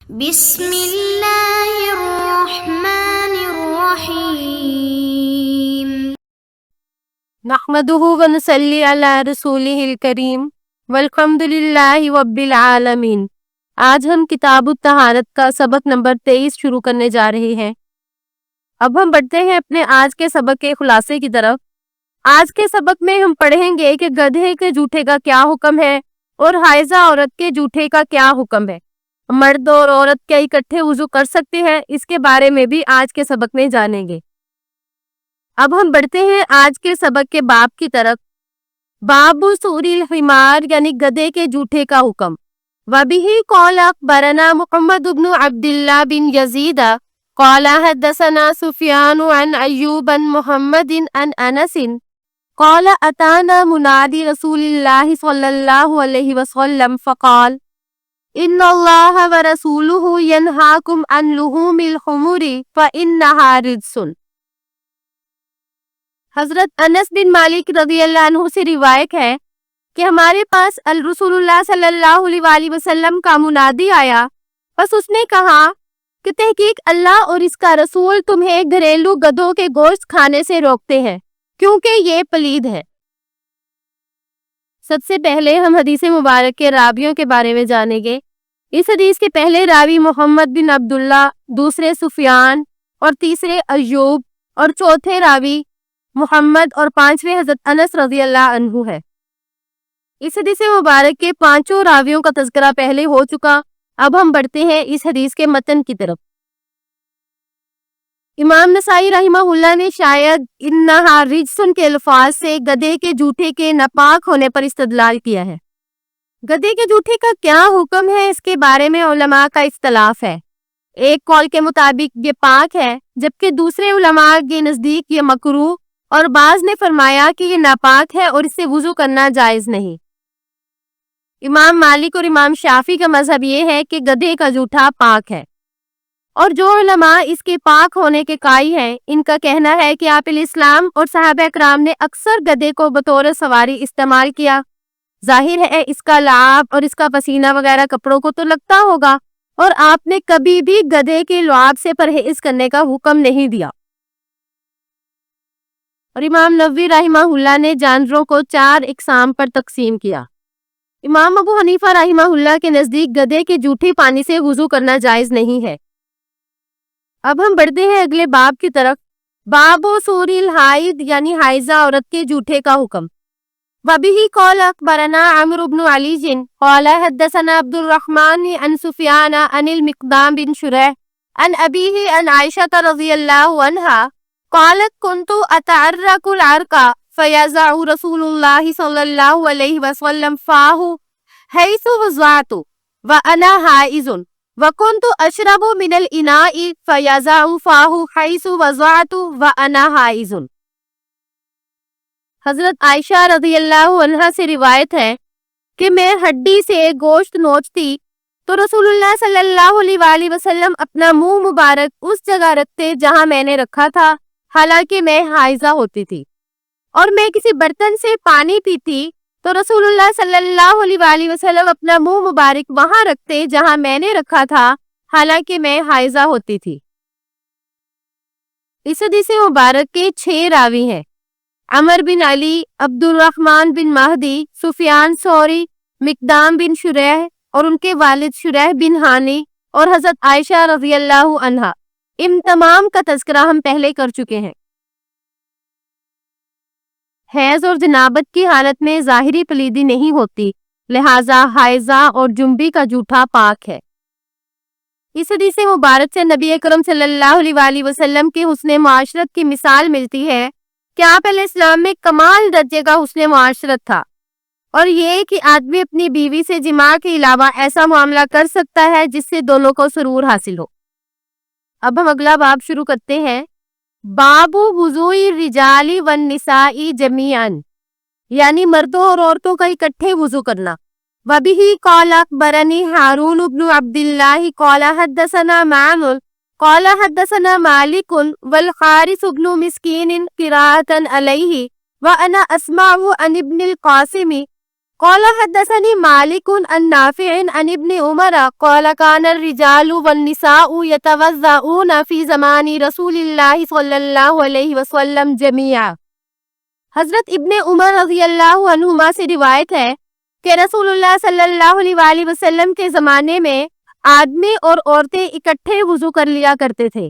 بسم اللہ الرحمن الرحیم نحمده ونصلی علی رسولہ الکریم والحمد للہ رب العالمین۔ آج ہم کتاب الطہارت کا سبق نمبر 23 شروع کرنے جا رہے ہیں۔ اب ہم بڑھتے ہیں اپنے آج کے سبق کے خلاصے کی طرف۔ آج کے سبق میں ہم پڑھیں گے کہ گدھے کے جوٹے کا کیا حکم ہے اور حائضہ عورت کے جوٹے کا کیا حکم ہے۔ مرد اور عورت کیا اکٹھے وضو کر سکتے ہیں، اس کے بارے میں بھی آج کے سبق میں جانیں گے۔ اب ہم بڑھتے ہیں آج کے سبق کے باب کی طرف۔ باب سوری الحمار یعنی گدھے کے جوٹے کا حکم۔ وبہ قال اخبرنا محمد بن عبد اللہ بن یزید قال حدثنا سفیان عن ایوب عن محمد عن انس قال اتانا منادی رسول اللہ صلی اللہ علیہ وسلم فقال ان اللہ ورسولہ ینہاکم عن لحوم الحمر فانہا رجس۔ حضرت انس بن مالک رضی اللہ عنہ سے روایت ہے کہ ہمارے پاس الرسول اللہ صلی اللہ علیہ وسلم کا منادی آیا، بس اس نے کہا کہ تحقیق اللہ اور اس کا رسول تمہیں گھریلو گدھوں کے گوشت کھانے سے روکتے ہیں کیونکہ یہ پلید ہے۔ سب سے پہلے ہم حدیث مبارک کے راویوں کے بارے میں جانیں گے۔ اس حدیث کے پہلے راوی محمد بن عبداللہ، دوسرے سفیان اور تیسرے ایوب اور چوتھے راوی محمد اور پانچویں حضرت انس رضی اللہ عنہ ہے۔ اس حدیث مبارک کے پانچوں راویوں کا تذکرہ پہلے ہو چکا۔ اب ہم بڑھتے ہیں اس حدیث کے متن کی طرف۔ امام نسائی رحمہ اللہ نے شاید انہا رجسن کے الفاظ سے گدھے کے جوٹے کے ناپاک ہونے پر استدلال کیا ہے۔ گدھے کے جوٹے کا کیا حکم ہے، اس کے بارے میں علماء کا اختلاف ہے۔ ایک قول کے مطابق یہ پاک ہے، جبکہ دوسرے علماء کے نزدیک یہ مکروہ اور بعض نے فرمایا کہ یہ ناپاک ہے اور اس سے وضو کرنا جائز نہیں۔ امام مالک اور امام شافعی کا مذہب یہ ہے کہ گدھے کا جوٹا پاک ہے، اور جو علماء اس کے پاک ہونے کے قائل ہیں ان کا کہنا ہے کہ آپ الاسلام اور صحابہ کرام نے اکثر گدھے کو بطور سواری استعمال کیا۔ ظاہر ہے اس کا لعاب اور اس کا پسینہ وغیرہ کپڑوں کو تو لگتا ہوگا، اور آپ نے کبھی بھی گدھے کے لعاب سے پرہیز کرنے کا حکم نہیں دیا۔ اور امام نووی رحمہ اللہ نے جانوروں کو 4 اقسام پر تقسیم کیا۔ امام ابو حنیفہ رحمہ اللہ کے نزدیک گدھے کے جوٹے پانی سے وضو کرنا جائز نہیں ہے۔ اب ہم بڑھتے ہیں اگلے باب کی طرف۔ باب سوری الحائض یعنی حائضہ عورت کے جوٹے کا حکم۔ وبہ قال اخبرنا عمرو بن علی قال حدثنا عبد الرحمن عن سفیان عن المقدام بن شریح عن ابیہ عن عائشہ رضی اللہ عنہا قالت كنت اتعرق العرق فيزع رسول الله صلى الله عليه وسلم فاه حيث وضعت وانا حائض وكنت اشرب من الاناء فيزع فاه حيث وضعت وانا حائض۔ حضرت عائشہ رضی اللہ عنہا سے روایت ہے کہ میں ہڈی سے گوشت نوچتی تو رسول اللہ صلی اللہ علیہ وسلم اپنا منہ مبارک اس جگہ رکھتے جہاں میں نے رکھا تھا، حالانکہ میں حائضہ ہوتی تھی، اور میں کسی برتن سے پانی پیتی تو رسول اللہ صلی اللہ علیہ وسلم اپنا منہ مبارک وہاں رکھتے جہاں میں نے رکھا تھا، حالانکہ میں حائضہ ہوتی تھی۔ اس حدیث مبارک کے 6 راوی ہیں: عمر بن علی، عبد الرحمن بن مہدی، سفیان ثوری، مقدام بن شریح اور ان کے والد شریح بن ہانی اور حضرت عائشہ رضی اللہ عنہا۔ ان تمام کا تذکرہ ہم پہلے کر چکے ہیں۔ حیض اور جنابت کی حالت میں ظاہری پلیدی نہیں ہوتی، لہٰذا حائضہ اور جنبی کا جوٹا پاک ہے۔ اس حدیث مبارک سے نبی اکرم صلی اللہ علیہ وسلم کے حسن معاشرت کی مثال ملتی ہے کہ آپ علیہ السلام میں کمال درجے کا حسن معاشرت تھا، اور یہ کہ آدمی اپنی بیوی سے جماع کے علاوہ ایسا معاملہ کر سکتا ہے جس سے دونوں کو سرور حاصل ہو۔ اب ہم اگلا باب شروع کرتے ہیں۔ باب وضوء الرجال والنساء جميعا یعنی مردوں اور عورتوں کا اکٹھے وضو کرنا۔ وبہ قال اخبرنی ہارون بن عبد اللہ قال حدثنا معمر قال حدثنا مالک والحارث بن مسکین قراءة علیہ وانا اسمع عن ابن القاسم قال حدثني مالك عن نافع عن ابن عمر قال كان الرجال والنساء يتوضؤون في زمان رسول الله صلی اللہ علیہ وسلم جميعا۔ حضرت ابن عمر رضی اللہ عنہما سے روایت ہے کہ رسول اللہ صلی اللہ علیہ وآلہ وسلم کے زمانے میں آدمی اور عورتیں اکٹھے وضو کر لیا کرتے تھے۔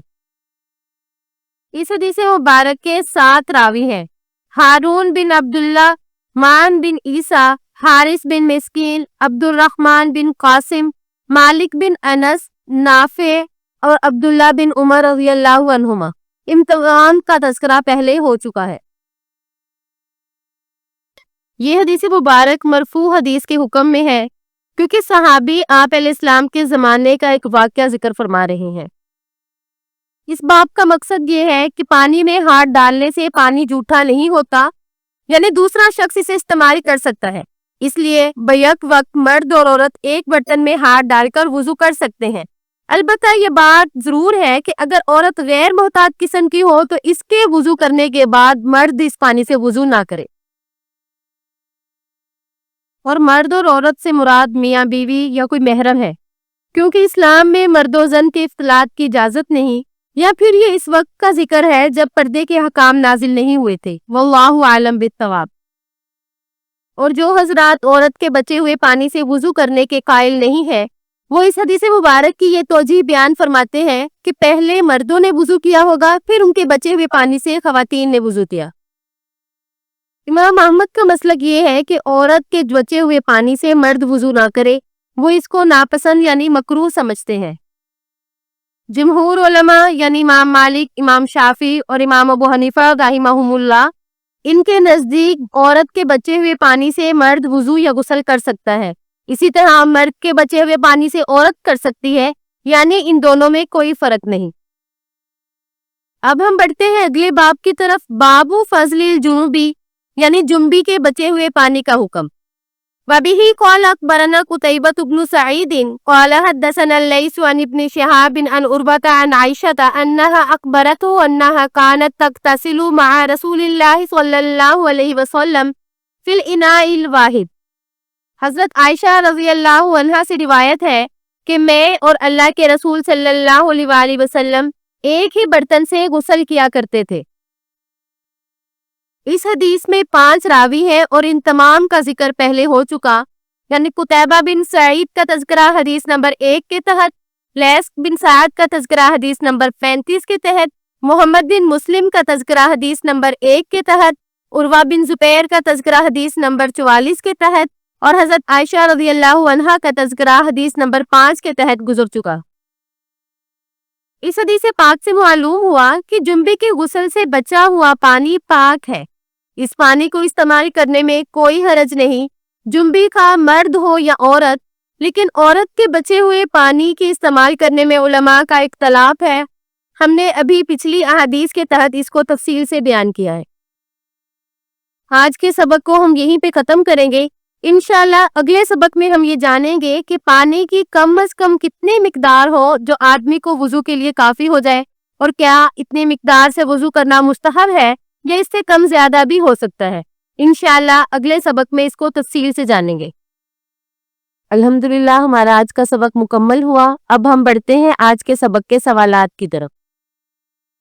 اس حدیث مبارک کے 7 راوی ہیں: ہارون بن عبداللہ، مان بن عیسیٰ، حارث بن مسکین، عبد الرحمن بن قاسم، مالک بن انس، نافع اور عبداللہ بن عمر رضی اللہ عنہما۔ امتحان کا تذکرہ پہلے ہو چکا ہے۔ یہ حدیث مبارک مرفوع حدیث کے حکم میں ہے کیونکہ صحابی آپ علیہ السلام کے زمانے کا ایک واقعہ ذکر فرما رہے ہیں۔ اس باب کا مقصد یہ ہے کہ پانی میں ہاتھ ڈالنے سے پانی جھوٹا نہیں ہوتا، یعنی دوسرا شخص اسے استعمال کر سکتا ہے، اس لیے بیک وقت مرد اور عورت ایک برتن میں ہاتھ ڈال کر وضو کر سکتے ہیں۔ البتہ یہ بات ضرور ہے کہ اگر عورت غیر محتاط قسم کی ہو تو اس کے وضو کرنے کے بعد مرد اس پانی سے وضو نہ کرے۔ اور مرد اور عورت سے مراد میاں بیوی یا کوئی محرم ہے، کیونکہ اسلام میں مرد و زن کے اختلاط کی اجازت نہیں، یا پھر یہ اس وقت کا ذکر ہے جب پردے کے حکام نازل نہیں ہوئے تھے، واللہ عالم بالصواب۔ اور جو حضرات عورت کے بچے ہوئے پانی سے وضو کرنے کے قائل نہیں ہے، وہ اس حدیث مبارک کی یہ توجیہ بیان فرماتے ہیں کہ پہلے مردوں نے وضو کیا ہوگا، پھر ان کے بچے ہوئے پانی سے خواتین نے وضو کیا۔ امام احمد کا مسلک یہ ہے کہ عورت کے بچے ہوئے پانی سے مرد وضو نہ کرے، وہ اس کو ناپسند یعنی مکروہ سمجھتے ہیں۔ جمہور علماء یعنی امام مالک، امام شافعی اور امام ابو حنیفہ رحمہم اللہ، ان کے نزدیک عورت کے بچے ہوئے پانی سے مرد وضو یا غسل کر سکتا ہے، اسی طرح مرد کے بچے ہوئے پانی سے عورت کر سکتی ہے، یعنی ان دونوں میں کوئی فرق نہیں۔ اب ہم بڑھتے ہیں اگلے باب کی طرف، باب فضل الجنوبی یعنی جنبی کے بچے ہوئے پانی کا حکم۔ وبه قال اخبرنا قتيبة بن سعيد قال حدثنا الليث عن ابن شهاب عن عروة عن عائشة انها اخبرته انها كانت تغتسل مع رسول الله صلى الله عليه وسلم في الاناء الواحد۔ حضرت عائشہ رضی اللہ عنہا سے روایت ہے کہ میں اور اللہ کے رسول صلی اللہ علیہ وآلہ وسلم ایک ہی برتن سے غسل کیا کرتے تھے۔ اس حدیث میں 5 راوی ہیں اور ان تمام کا ذکر پہلے ہو چکا، یعنی قتیبہ بن سعید کا تذکرہ حدیث نمبر 1 کے تحت، لیث بن سعد کا تذکرہ حدیث نمبر 35 کے تحت، محمد بن مسلم کا تذکرہ حدیث نمبر 1 کے تحت، عروہ بن زبیر کا تذکرہ حدیث نمبر 44 کے تحت، اور حضرت عائشہ رضی اللہ عنہا کا تذکرہ حدیث نمبر 5 کے تحت گزر چکا۔ اس حدیث پاک سے معلوم ہوا کہ جنبے کے غسل سے بچا ہوا پانی پاک ہے، اس پانی کو استعمال کرنے میں کوئی حرج نہیں، جنبی کا مرد ہو یا عورت، لیکن عورت کے بچے ہوئے پانی کے استعمال کرنے میں علماء کا اختلاف ہے۔ ہم نے ابھی پچھلی احادیث کے تحت اس کو تفصیل سے بیان کیا ہے۔ آج کے سبق کو ہم یہیں پہ ختم کریں گے۔ انشاءاللہ اگلے سبق میں ہم یہ جانیں گے کہ پانی کی کم از کم کتنی مقدار ہو جو آدمی کو وضو کے لیے کافی ہو جائے، اور کیا اتنی مقدار سے وضو کرنا مستحب ہے یا اس سے کم زیادہ بھی ہو سکتا ہے۔ انشاءاللہ اگلے سبق میں اس کو تفصیل سے جانیں گے۔ الحمدللہ ہمارا آج کا سبق مکمل ہوا۔ اب ہم بڑھتے ہیں آج کے سبق کے سوالات کی طرف۔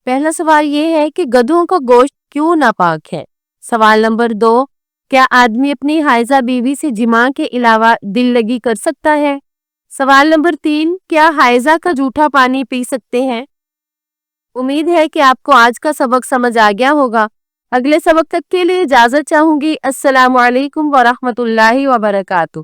پہلا سوال یہ ہے کہ گدھوں کا گوشت کیوں ناپاک ہے؟ سوال نمبر 2، کیا آدمی اپنی حائضہ بیوی سے جماع کے علاوہ دل لگی کر سکتا ہے؟ سوال نمبر 3، کیا حائضہ کا جھوٹا پانی پی سکتے ہیں؟ امید ہے کہ آپ کو آج کا سبق سمجھ آ گیا ہوگا۔ اگلے سبق تک کے لیے اجازت چاہوں گی۔ السلام علیکم ورحمۃ اللہ وبرکاتہ۔